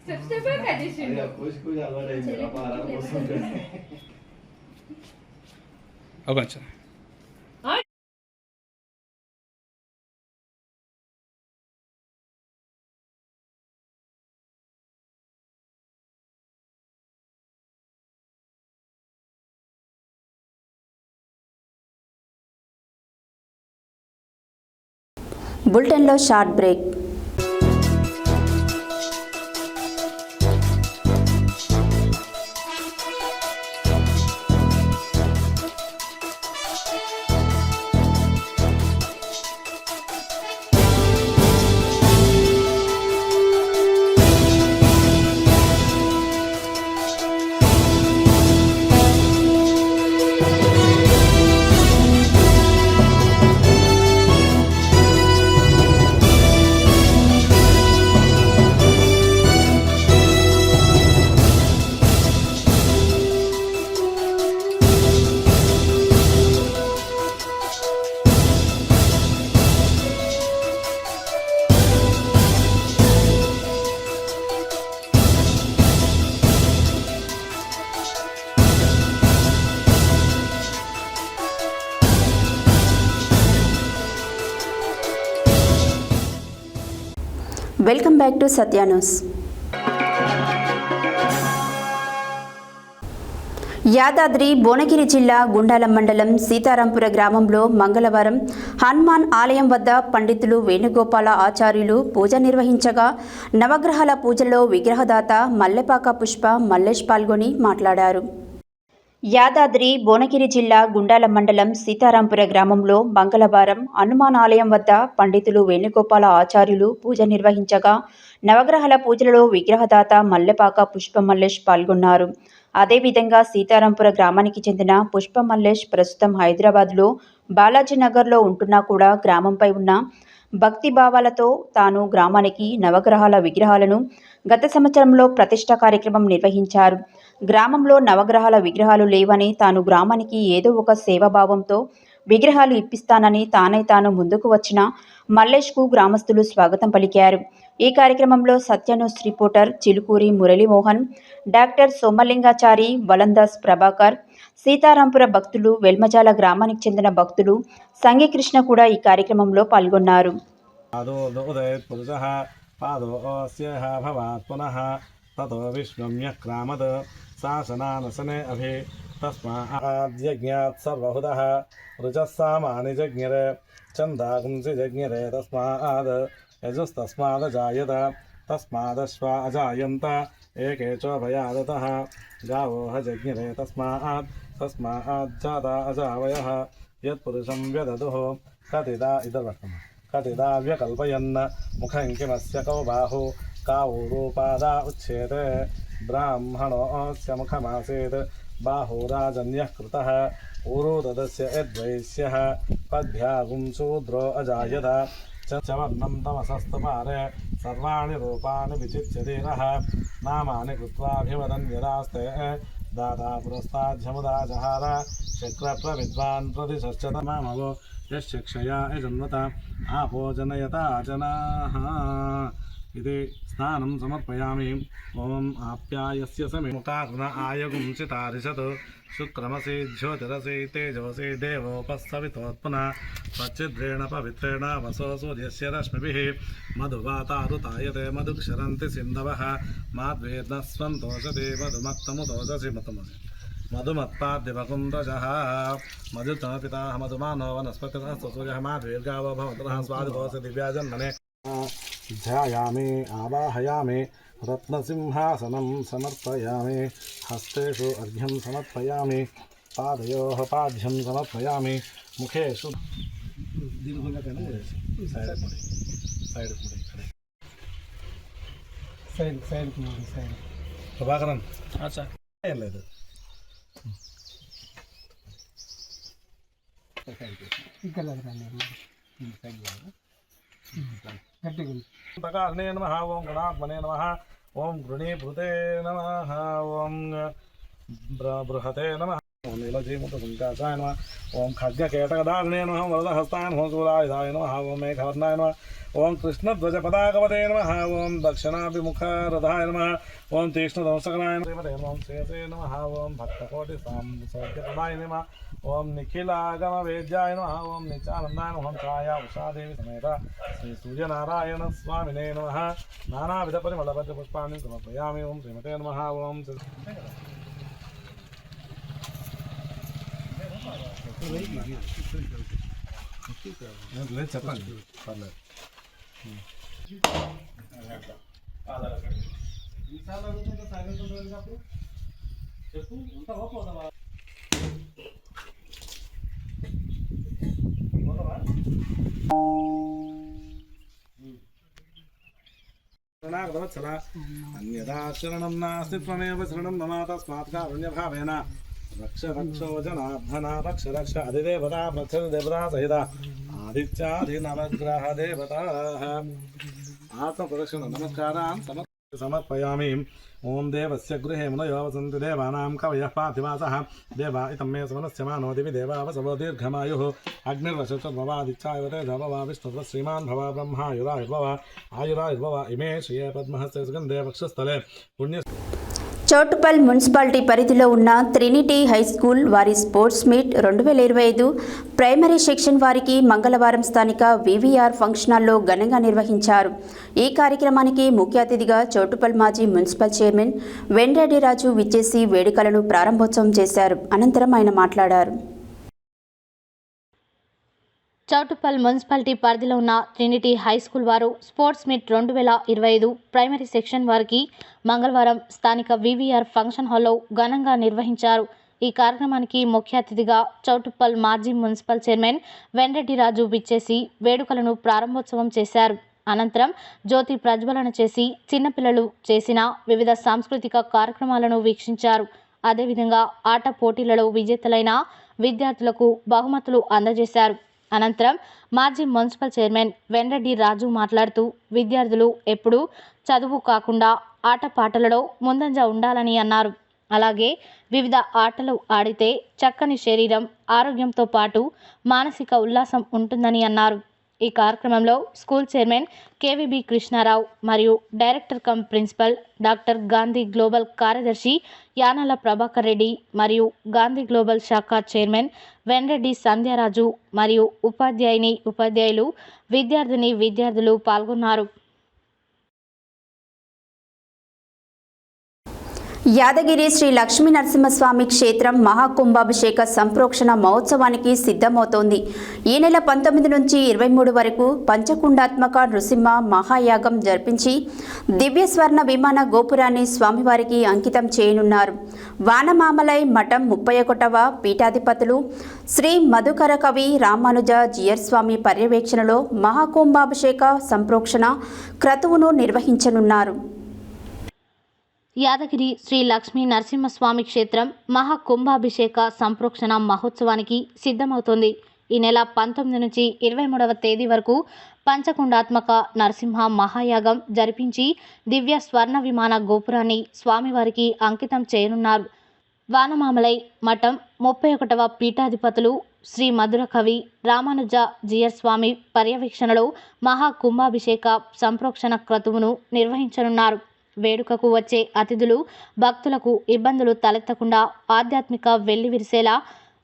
స్టెప్ కట్ చేసిండు బులెటిన్లో short break. Welcome back to Satya news. Yadadri Bhuvanagiri జిల్లా గుండాలం మండలం సీతారాంపుర గ్రామంలో మంగళవారం హనుమాన్ ఆలయం వద్ద పండితులు వేణుగోపాల ఆచార్యులు పూజ నిర్వహించగా నవగ్రహాల పూజలో విగ్రహదాత మల్లెపాక పుష్ప మల్లేష్ పాల్గొని మాట్లాడారు. యాదాద్రి భువనగిరి జిల్లా గుండాల మండలం సీతారాంపుర గ్రామంలో మంగళవారం హనుమాన్ ఆలయం వద్ద పండితులు వేణుగోపాల ఆచార్యులు పూజ నిర్వహించగా నవగ్రహాల పూజలలో విగ్రహదాత మల్లెపాక పుష్ప మల్లేష్ పాల్గొన్నారు. అదేవిధంగా సీతారాంపుర గ్రామానికి చెందిన పుష్ప మల్లేష్ ప్రస్తుతం హైదరాబాద్లో బాలాజీనగర్లో ఉంటున్నా కూడా గ్రామంపై ఉన్న భక్తి భావాలతో తాను గ్రామానికి నవగ్రహాల విగ్రహాలను గత సంవత్సరంలో ప్రతిష్ఠ కార్యక్రమం నిర్వహించారు. గ్రామంలో నవగ్రహాల విగ్రహాలు లేవని తాను గ్రామానికి ఏదో ఒక సేవాభావంతో విగ్రహాలు ఇప్పిస్తానని తాను ముందుకు వచ్చిన మల్లేష్కు గ్రామస్తులు స్వాగతం పలికారు. ఈ కార్యక్రమంలో Satya news reporter Chilukuri Muralimohan, doctor Somalingachari, Valandas Prabhakar, Sitarampura భక్తులు, వెల్మజాల గ్రామానికి చెందిన భక్తులు సంగీకృష్ణ కూడా ఈ కార్యక్రమంలో పాల్గొన్నారు. ततो विश्वम्यक्रामद शासनानसने अभि तस्माद्यज्ञात् सर्वहुदः ऋचः सामानि जज्ञिरे छन्दागुंसि जज्ञिरे तस्माद् यजुस्तस्मादजायत तस्मादश्वा अजायन्त एके चोभयादतः गावो जज्ञिरे तस्माद्जाता अजावयः यत्पुरुषं व्यदतुः कथिता इदर्वक्तम् कथिता व्यकल्पयन् मुखं किमस्य कौ बाहु कावूरूपादा उच्येते ब्राह्मणोऽस्य मुखमासीत् बाहुराजन्यः कृतः ऊरुदस्य यद्वैश्यः पद्भ्यागुं शूद्रो अजायत चवर्णं तमसस्तपारे सर्वाणि रूपाणि विचित्यधीरः नामानि कृत्वाभिवदन् यदास्ते दाता पुरस्ताद्यमुदा जहार शक्रप्रविद्वान् प्रतिशश्चत मामवो यश्चक्षया यजन्वत आपो जनयता जनाः इति स्नानं समर्पयामि. ओम आप्यायस्य समिमुखाग्न आयगुंसितारिषत् शुक्रमसि ज्योतिरसि तेजोसि देवोपस्सवितोत्पुनः स्वच्छिद्रेण पवित्रेण वसो सूर्यस्य रश्मिभिः मधुवातारुतायते मधुक्षरन्ति सिन्धवः माद्वेदस्वन्तोषति मधुमत्तमुतोषसि मतमसि मधुमत्पाद्यवकुन्दजः मधुतमपिताः मधुमानो वनस्पतिः सूर्यः माद्वेर्गावो भवतः स्वादिभोऽसि दिव्याजन्मने ध्यायामि आवाहयामि रत्नसिंहासनं समर्पयामि हस्तेषु अर्घ्यं समर्पयामि पादयोः पाद्यं समर्पयामि मुखेषु సైడ్ ప్రభాకరన్ సార్ ఏం లేదు ఇక్కడ ప్రకాశనే నమః ఓం గణాత్మనే నమః ఓం గృణీభృతే నమః ఓం బృహతే నమః ఓం నీలజీముఖసంకాసాయ నమః ఓం ఖడ్గకేటకదారిణే నమః వరదహస్తాయ నమః శూలాయుధాయ నమః ఓం మేఘవర్ణాయ నమః ఓం కృష్ణధ్వజపతాకవతే నమః ఓం దక్షిణాభిముఖరథాయ నమః ఓం తీక్ష్ణదంశకనాయ నమః ఓం శ్రేయసే నమః ఓం భక్తకోటి సౌఖ్యప్రదాయ నమః ఓం నిఖిలాగమవేద్యాయ నమః ఓం నిత్యానందాయ నమః ఓం ఛాయా ఉషాదేవి సమేత శ్రీ సూర్యనారాయణ స్వామినే నమః నానావిధ పరిమళభద్ర పుష్పాన్ని సమర్పయామి ఓం శ్రీమతే నమః ఓం చెప్పండి పర్లేదు చెప్పు ఉంటావా పోతావా అన్యదా శరణం నాస్తి త్వమేవ శరణం మమ తస్మాత్ కారుణ్యభావేన రక్ష రక్షో జనార్దన రక్ష రక్ష అధిదేవతా రక్ష దేవతా సహిత ఆదిత్యాది నవగ్రహ దేవతా ఆత్మప్రదక్షిణ నమస్కారాన్ సమర్పయామి ఓం దేవస్య గృహే మునయో వసంతి దేవానాం కవయః పార్థివాసః దేవా ఇతం మే సమనస్య మానో దివి దేవావసవో దీర్ఘమాయుః అగ్నిర్వశతుర్భవాదిచ్ఛాయవతే ధవవా విష్ణుర్వ శ్రీమాన్ భవ బ్రహ్మాయురాయుర్భవ ఆయురాయుర్భవ ఇమే శ్రియ పద్మహస్తే సుగంధే వక్షస్థలే పుణ్య చౌటుప్పల్ మున్సిపాలిటీ పరిధిలో ఉన్న ట్రినిటీ హై స్కూల్ వారి స్పోర్ట్స్ మీట్ 2025 ప్రైమరీ సెక్షన్ వారికి మంగళవారం స్థానిక వివిఆర్ ఫంక్షన్ హాల్లో ఘనంగా నిర్వహించారు. ఈ కార్యక్రమానికి ముఖ్య అతిథిగా చౌటుప్పల్ మాజీ మున్సిపల్ చైర్మన్ వెండ్రెడ్డి రాజు విచ్చేసి వేడుకలను ప్రారంభోత్సవం చేశారు. అనంతరం ఆయన మాట్లాడారు. చౌటుప్పల్ మున్సిపాలిటీ పరిధిలో ఉన్న ట్రినిటీ హై స్కూల్ వారు స్పోర్ట్స్ మీట్ 2025 ప్రైమరీ సెక్షన్ వారికి మంగళవారం స్థానిక వివిఆర్ ఫంక్షన్ హాల్లో ఘనంగా నిర్వహించారు. ఈ కార్యక్రమానికి ముఖ్య అతిథిగా చౌటుప్పల్ మాజీ మున్సిపల్ చైర్మన్ వెండ్రెడ్డి రాజు విచ్చేసి వేడుకలను ప్రారంభోత్సవం చేశారు. అనంతరం జ్యోతి ప్రజ్వలన చేసి చిన్నపిల్లలు చేసిన వివిధ సాంస్కృతిక కార్యక్రమాలను వీక్షించారు. అదేవిధంగా ఆట పోటీలలో విజేతలైన విద్యార్థులకు బహుమతులు అందజేశారు. అనంతరం మాజీ మున్సిపల్ చైర్మన్ వెండ్రెడ్డి రాజు మాట్లాడుతూ విద్యార్థులు ఎప్పుడూ చదువు కాకుండా ఆటపాటలలో ముందంజ ఉండాలని అన్నారు. అలాగే వివిధ ఆటలు ఆడితే చక్కని శరీరం ఆరోగ్యంతో పాటు మానసిక ఉల్లాసం ఉంటుందని అన్నారు. ఈ కార్యక్రమంలో స్కూల్ చైర్మన్ కేవీబీ కృష్ణారావు మరియు director cum principal doctor Gandhi global కార్యదర్శి యానాల ప్రభాకర్ రెడ్డి మరియు గాంధీ గ్లోబల్ శాఖ చైర్మన్ వెండ్రెడ్డి సంధ్యారాజు మరియు ఉపాధ్యాయులు విద్యార్థులు పాల్గొన్నారు. యాదగిరి శ్రీ లక్ష్మీ నరసింహస్వామి క్షేత్రం మహాకుంభాభిషేక సంప్రోక్షణ మహోత్సవానికి సిద్ధమవుతోంది. ఈ నెల 19 నుంచి 23 వరకు పంచకుండాత్మక నృసింహ మహాయాగం జరిపించి దివ్య స్వర్ణ విమాన గోపురాన్ని స్వామివారికి అంకితం చేయనున్నారు. వానమామలై మఠం 31వ పీఠాధిపతులు శ్రీ మధుకర కవి రామానుజ జియర్ స్వామి పర్యవేక్షణలో మహాకుంభాభిషేక సంప్రోక్షణ క్రతువును నిర్వహించనున్నారు. యాదగిరి శ్రీ లక్ష్మీ నరసింహస్వామి క్షేత్రం మహాకుంభాభిషేక సంప్రోక్షణ మహోత్సవానికి సిద్ధమవుతోంది. ఈ నెల 19 నుంచి 23వ తేదీ వరకు పంచకుండాత్మక నరసింహ మహాయాగం జరిపించి దివ్య స్వర్ణ విమాన గోపురాన్ని స్వామివారికి అంకితం చేయనున్నారు. వానమామలై మఠం 31వ పీఠాధిపతులు శ్రీ మధుర కవి రామానుజ జియర్ స్వామి పర్యవేక్షణలో మహాకుంభాభిషేక సంప్రోక్షణ క్రతువును నిర్వహించనున్నారు. వేడుకకు వచ్చే అతిథులు భక్తులకు ఇబ్బందులు తలెత్తకుండా ఆధ్యాత్మిక వెల్లివిరిసేలా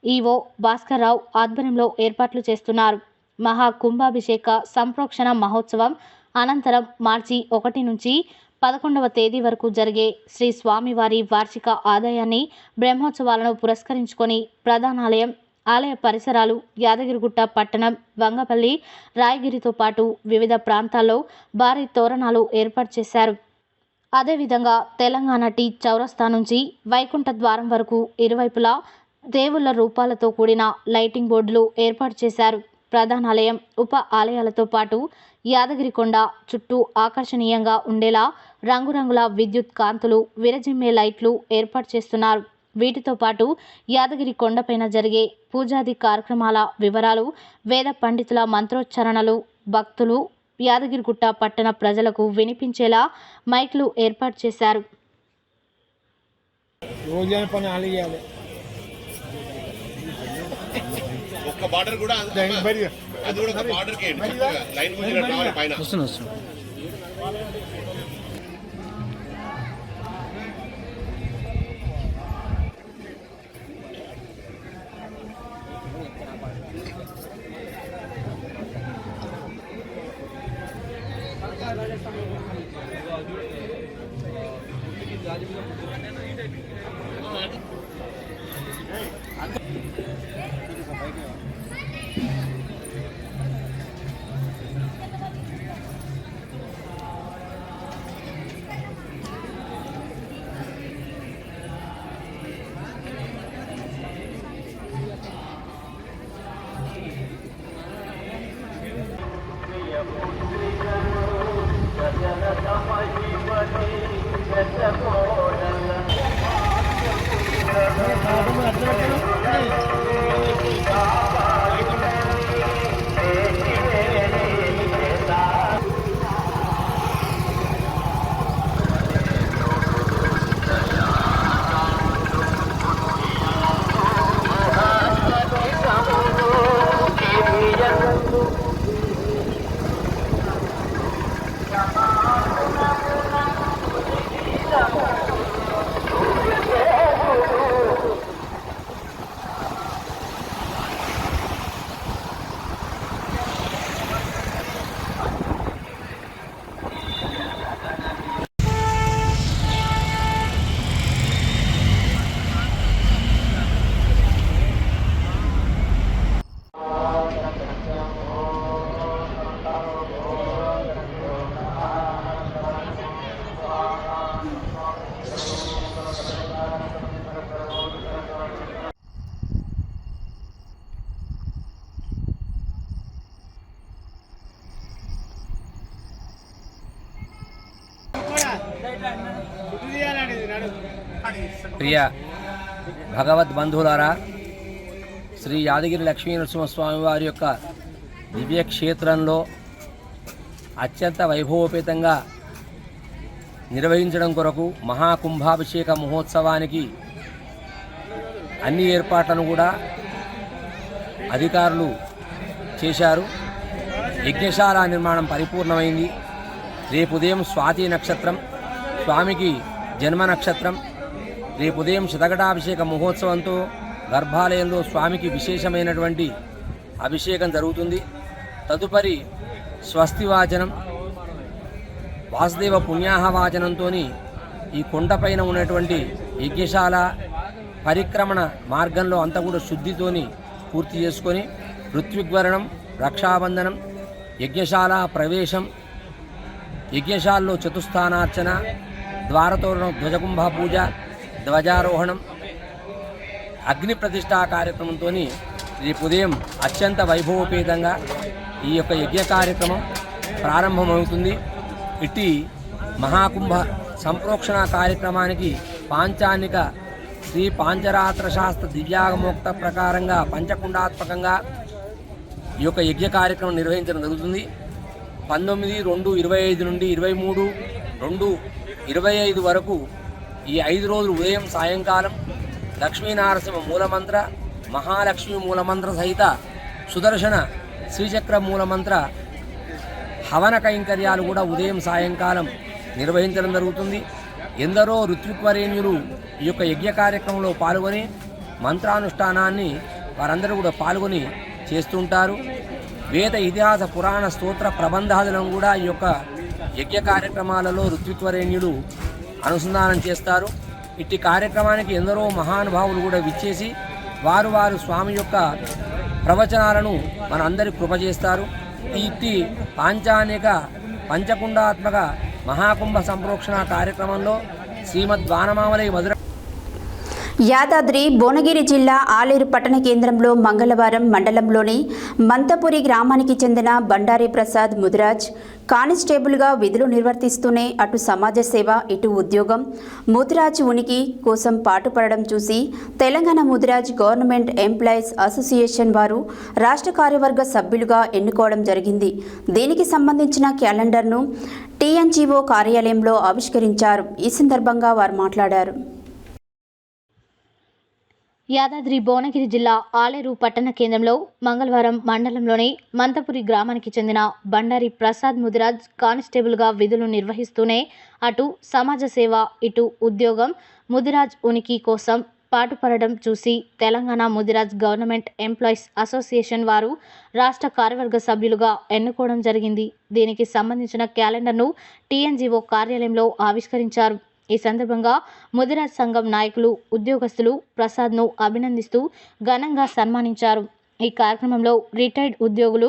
ఈవో భాస్కర్రావు ఆధ్వర్యంలో ఏర్పాట్లు చేస్తున్నారు. మహాకుంభాభిషేక సంప్రోక్షణ మహోత్సవం అనంతరం మార్చి 1 నుంచి 11వ తేదీ వరకు జరిగే శ్రీ స్వామివారి వార్షిక ఆదాయాన్ని బ్రహ్మోత్సవాలను పురస్కరించుకొని ప్రధానాలయం ఆలయ పరిసరాలు యాదగిరిగుట్ట పట్టణం వంగపల్లి రాయగిరితో పాటు వివిధ ప్రాంతాల్లో భారీ తోరణాలు ఏర్పాటు చేశారు. అదేవిధంగా తెలంగాణ టీ చౌరస్తా నుంచి వైకుంఠ ద్వారం వరకు ఇరువైపులా దేవుళ్ల రూపాలతో కూడిన లైటింగ్ బోర్డులు ఏర్పాటు చేశారు. ప్రధానాలయం, ఉప ఆలయాలతో పాటు యాదగిరికొండ చుట్టూ ఆకర్షణీయంగా ఉండేలా రంగురంగుల విద్యుత్ కాంతులు, విరజిమ్మే లైట్లు ఏర్పాటు చేస్తున్నారు. వీటితో పాటు యాదగిరి కొండపైన జరిగే పూజాది కార్యక్రమాల వివరాలు, వేద పండితుల మంత్రోచ్చారణలు భక్తులు, యాదగిరిగుట్ట పట్టణ ప్రజలకు వినిపించేలా మైక్లు ఏర్పాటు చేశారు. ఒక్క బార్డర్ కూడా అది కూడా ఒక బార్డర్ కి లైన్ గురించి పైన వస్తుంది. ప్రియ భగవద్బంధువులారా, శ్రీ యాదగిరి లక్ష్మీ నరసింహస్వామి వారి యొక్క దివ్యక్షేత్రంలో అత్యంత వైభవోపేతంగా నిర్వహించడం కొరకు మహాకుంభాభిషేక మహోత్సవానికి అన్ని ఏర్పాట్లను కూడా అధికారులు చేశారు. యజ్ఞశాల నిర్మాణం పరిపూర్ణమైంది. రేపు ఉదయం స్వాతి నక్షత్రం, స్వామికి జన్మ నక్షత్రం. రేపు ఉదయం శతఘటాభిషేక మహోత్సవంతో గర్భాలయంలో స్వామికి విశేషమైనటువంటి అభిషేకం జరుగుతుంది. తదుపరి స్వస్తి వాచనం, వాసుదేవ పుణ్యాహవాచనంతో ఈ కొండపైన ఉన్నటువంటి యజ్ఞశాల పరిక్రమణ మార్గంలో అంతా కూడా శుద్ధితోని పూర్తి చేసుకొని ఋత్విగ్వరణం, రక్షాబంధనం, యజ్ఞశాల ప్రవేశం, యజ్ఞశాలలో చతుస్థానార్చన, ద్వారతోరణం, ధ్వజకుంభ పూజ, ధ్వజారోహణం, అగ్ని ప్రతిష్టా కార్యక్రమంతో రేపు ఉదయం అత్యంత వైభవోపేతంగా ఈ యొక్క యజ్ఞ కార్యక్రమం ప్రారంభమవుతుంది. ఇట్టి మహాకుంభ సంప్రోక్షణ కార్యక్రమానికి పాంచానిక శ్రీ పాంచరాత్ర శాస్త్ర దివ్యాగమోక్త ప్రకారంగా పంచకుండాత్మకంగా ఈ యొక్క యజ్ఞ కార్యక్రమం నిర్వహించడం జరుగుతుంది. 19/2/25 నుండి 23/2/25 వరకు ఈ 5 రోజులు ఉదయం సాయంకాలం లక్ష్మీనారసింహ మూలమంత్ర, మహాలక్ష్మి మూలమంత్ర సహిత సుదర్శన శ్రీచక్ర మూలమంత్ర హవన కైంకర్యాలు కూడా ఉదయం సాయంకాలం నిర్వహించడం జరుగుతుంది. ఎందరో ఋత్విక్వరేణ్యులు ఈ యొక్క యజ్ఞ కార్యక్రమంలో పాల్గొని మంత్రానుష్ఠానాన్ని వారందరూ కూడా పాల్గొని చేస్తుంటారు. వేద ఇతిహాస పురాణ స్తోత్ర ప్రబంధాలను కూడా ఈ యొక్క యజ్ఞ కార్యక్రమాలలో ఋత్విక్వరేణ్యులు అనుసంధానం చేస్తారు. ఇట్టి కార్యక్రమానికి ఎందరో మహానుభావులు కూడా విచ్చేసి వారు స్వామి యొక్క ప్రవచనాలను మన అందరి కృప చేస్తారు. ఇట్టి పాంచానిక పంచకుండాత్మక మహాకుంభ సంప్రోక్షణ కార్యక్రమంలో శ్రీమద్ వానమామలై మధుర యాదాద్రి భువనగిరి జిల్లా ఆలేరు పట్టణ కేంద్రంలో మంగళవారం మండలంలోని మంతపురి గ్రామానికి చెందిన బండారి ప్రసాద్ ముదిరాజ్ కానిస్టేబుల్గా విధులు నిర్వర్తిస్తూనే అటు సమాజ సేవ ఇటు ఉద్యోగం ముదిరాజ్ ఉనికి కోసం పాటుపడడం చూసి Telangana Mudiraj government employees association వారు రాష్ట్ర కార్యవర్గ సభ్యులుగా ఎన్నుకోవడం జరిగింది. దీనికి సంబంధించిన క్యాలెండర్ను టీఎన్జీఓ కార్యాలయంలో ఆవిష్కరించారు. ఈ సందర్భంగా వారు మాట్లాడారు. యాదాద్రి భువనగిరి జిల్లా ఆలేరు పట్టణ కేంద్రంలో మంగళవారం మండలంలోని మంతపురి గ్రామానికి చెందిన బండారి ప్రసాద్ ముదిరాజ్ కానిస్టేబుల్గా విధులు నిర్వహిస్తూనే అటు సమాజ సేవ ఇటు ఉద్యోగం ముదిరాజ్ ఉనికి కోసం పాటుపడడం చూసి Telangana Mudiraj government employees association వారు రాష్ట్ర కార్యవర్గ సభ్యులుగా ఎన్నుకోవడం జరిగింది. దీనికి సంబంధించిన క్యాలెండర్ను టీఎన్జీఓ కార్యాలయంలో ఆవిష్కరించారు. ఈ సందర్భంగా ముదిరాజ్ సంఘం నాయకులు ఉద్యోగస్తులు ప్రసాద్ను అభినందిస్తూ ఘనంగా సన్మానించారు. ఈ కార్యక్రమంలో రిటైర్డ్ ఉద్యోగులు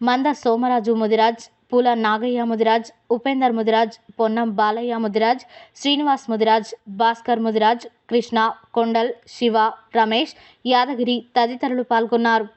మంద సోమరాజు ముదిరాజ్, పూల నాగయ్య ముదిరాజ్, ఉపేందర్ ముదిరాజ్, పొన్నం బాలయ్య ముదిరాజ్, శ్రీనివాస్ ముదిరాజ్, భాస్కర్ ముదిరాజ్, కృష్ణ, కొండల్, శివ, రమేష్, యాదగిరి తదితరులు పాల్గొన్నారు.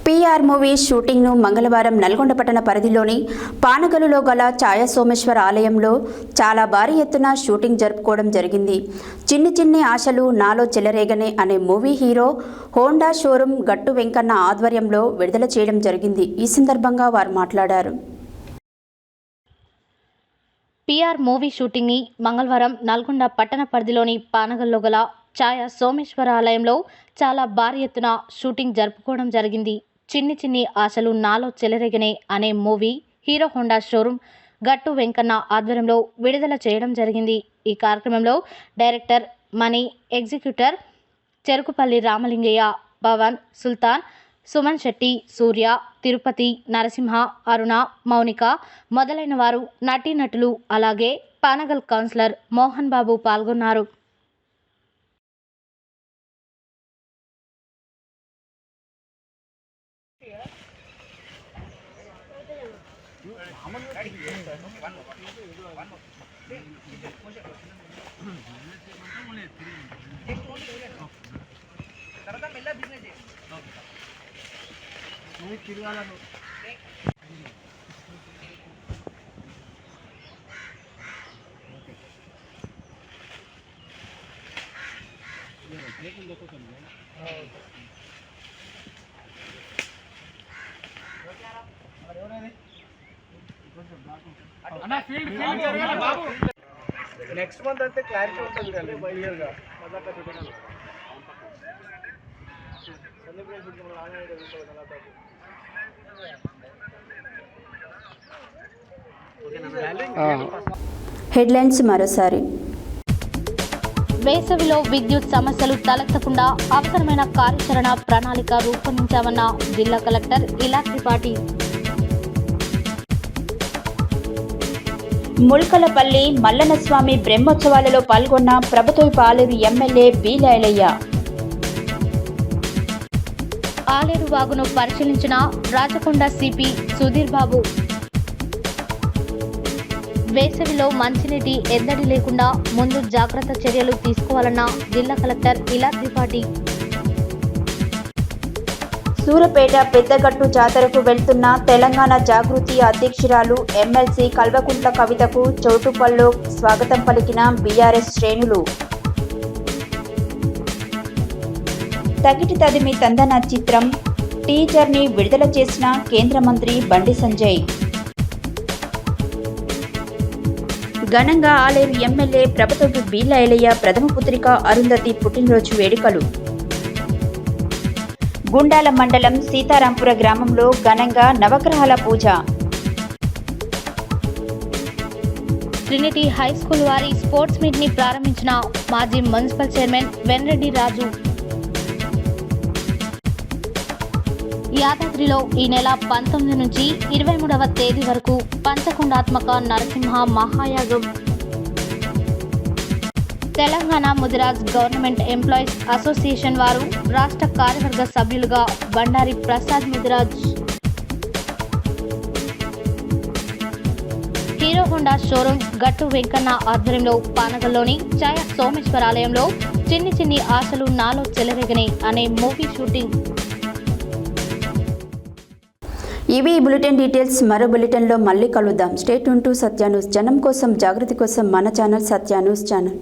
పీఆర్ మూవీ షూటింగ్ను మంగళవారం నల్గొండ పట్టణ పరిధిలోని పానగలులో గల ఛాయా సోమేశ్వర ఆలయంలో చాలా భారీ ఎత్తున షూటింగ్ జరుపుకోవడం జరిగింది. చిన్ని చిన్ని ఆశలు నాలో చెలరేగనే అనే మూవీ హీరో హోండా షోరూమ్ గట్టు వెంకన్న ఆధ్వర్యంలో విడుదల చేయడం జరిగింది. ఈ సందర్భంగా వారు మాట్లాడారు. పీఆర్ మూవీ షూటింగ్ని మంగళవారం నల్గొండ పట్టణ పరిధిలోని పానగల్లో గల ఛాయా సోమేశ్వర ఆలయంలో చాలా భారీ ఎత్తున షూటింగ్ జరుపుకోవడం జరిగింది. చిన్ని చిన్ని ఆశలు నాలో చెలరేగనే అనే మూవీ హీరో హోండా షోరూమ్ గట్టు వెంకన్న ఆధ్వర్యంలో విడుదల చేయడం జరిగింది. ఈ కార్యక్రమంలో డైరెక్టర్ మనీ, ఎగ్జిక్యూటర్ చెరుకుపల్లి రామలింగయ్య, పవన్, సుల్తాన్, సుమన్ శెట్టి, సూర్య, తిరుపతి, నరసింహ, అరుణ, మౌనిక మొదలైన వారు నటీనటులు అలాగే పానగల్ కౌన్సిలర్ మోహన్ బాబు పాల్గొన్నారు. నెక్స్ట్ మంత్ అయితే క్లారిటీ ఉంటుంది కదా క్లియర్గా. హెడ్లైన్స్ మరోసారి. వేసవిలో విద్యుత్ సమస్యలు తలెత్తకుండా అవసరమైన కార్యాచరణ ప్రణాళిక రూపొందించామన్న జిల్లా కలెక్టర్ ఇలా త్రిపాఠి. ముల్కలపల్లి మల్లన్నస్వామి బ్రహ్మోత్సవాలలో పాల్గొన్న ప్రభుత్వ ఆలేరు ఎమ్మెల్యే బి లైలయ్య. ఆలేరు వాగును పరిశీలించిన రాచకొండ సిపి సుధీర్ బాబు. వేసవిలో మంచినీటి ఎద్దడి లేకుండా ముందు జాగ్రత్త చర్యలు తీసుకోవాలన్న జిల్లా కలెక్టర్ ఇలా త్రిపాఠి. సూరపేట పెద్దగట్టు జాతరకు వెళ్తున్న తెలంగాణ జాగృతి అధ్యక్షురాలు ఎమ్మెల్సీ కల్వకుంట్ల కవితకు చౌటుప్పల్లో స్వాగతం పలికిన బీఆర్ఎస్ శ్రేణులు. తగిటి తదిమి తందన చిత్రం టీజర్ని విడుదల చేసిన కేంద్ర మంత్రి బండి సంజయ్. ఘనంగా ఆలేరు ఎమ్మెల్యే ప్రభుత్వ బి లైలయ్య ప్రథమ పుత్రిక అరుంధతి పుట్టినరోజు వేడుకలు. గుండాల మండలం సీతారాంపుర గ్రామంలో ఘనంగా నవగ్రహాల పూజ. ట్రినిటీ హై స్కూల్ వారి స్పోర్ట్స్ మీట్ ని ప్రారంభించిన మాజీ మున్సిపల్ చైర్మన్ వెన్రెడ్డి రాజు. యాదాద్రిలో ఈ నెల 19 నుంచి 23వ తేదీ వరకు పంచకుండాత్మక నరసింహ మహాయాగం. Telangana Mudiraj government employees association వారు రాష్ట్ర కార్యవర్గ సభ్యులుగా Bandari Prasad Mudiraj, Hero Honda showroom Gattu Venkanna ఆధ్వర్యంలో పానగల్లోని ఛాయ సోమేశ్వర ఆలయంలో చిన్ని చిన్ని ఆశలు నాలో చెలరేగనే అనే మూవీ షూటింగ్. ఇవి ఈ బులెటిన్ డీటెయిల్స్. మరో బులెటిన్లో మళ్ళీ కలుద్దాం. Stay tune to Satya news. జనం కోసం, జాగృతి కోసం మన ఛానల్ సత్య న్యూస్ ఛానల్.